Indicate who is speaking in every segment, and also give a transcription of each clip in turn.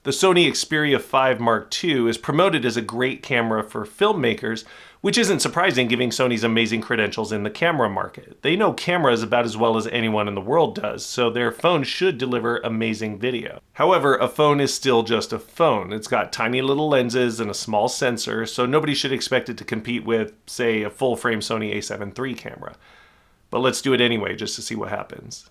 Speaker 1: The Sony Xperia 5 Mark II is promoted as a great camera for filmmakers, which isn't surprising given Sony's amazing credentials in the camera market. They know cameras about as well as anyone in the world does, so their phone should deliver amazing video. However, a phone is still just a phone. It's got tiny little lenses and a small sensor, so nobody should expect it to compete with, say, a full-frame Sony A7 III camera. But let's do it anyway, just to see what happens.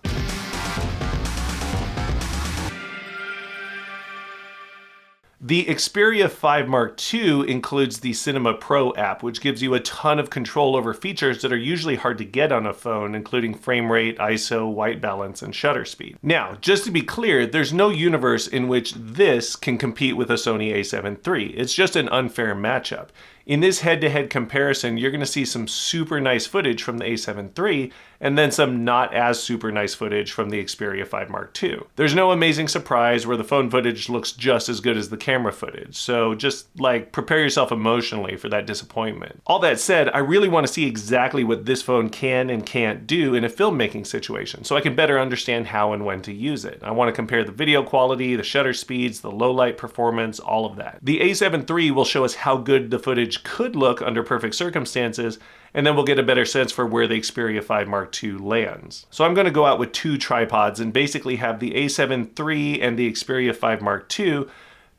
Speaker 1: The Xperia 5 Mark II includes the Cinema Pro app, which gives you a ton of control over features that are usually hard to get on a phone, including frame rate, ISO, white balance, and shutter speed. Now, just to be clear, there's no universe in which this can compete with a Sony A7 III. It's just an unfair matchup. In this head-to-head comparison, you're going to see some super nice footage from the A7 III, and then some not as super nice footage from the Xperia 5 Mark II. There's no amazing surprise where the phone footage looks just as good as the camera footage, so just prepare yourself emotionally for that disappointment. All that said, I really want to see exactly what this phone can and can't do in a filmmaking situation, so I can better understand how and when to use it. I want to compare the video quality, the shutter speeds, the low light performance, all of that. The A7 III will show us how good the footage could look under perfect circumstances, and then we'll get a better sense for where the Xperia 5 Mark II lands. So I'm going to go out with two tripods and basically have the A7 III and the Xperia 5 Mark II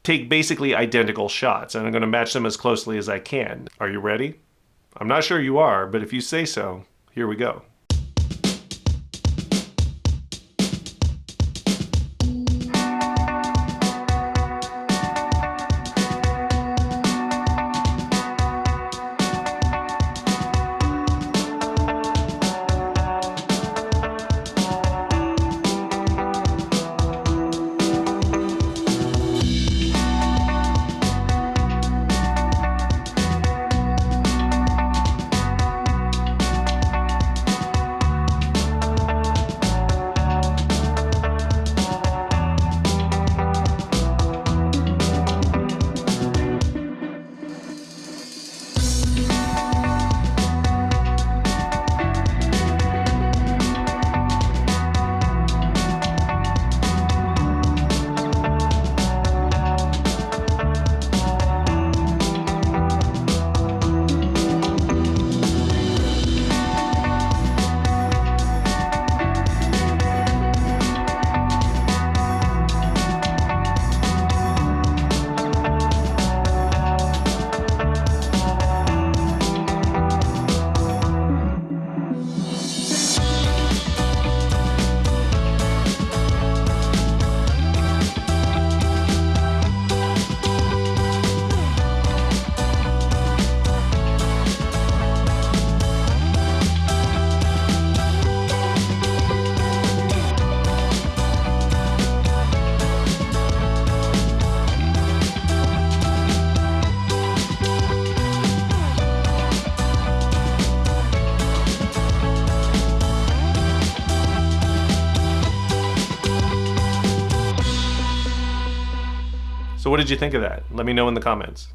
Speaker 1: take basically identical shots, and I'm going to match them as closely as I can. Are you ready? I'm not sure you are, but if you say so, here we go. So what did you think of that? Let me know in the comments.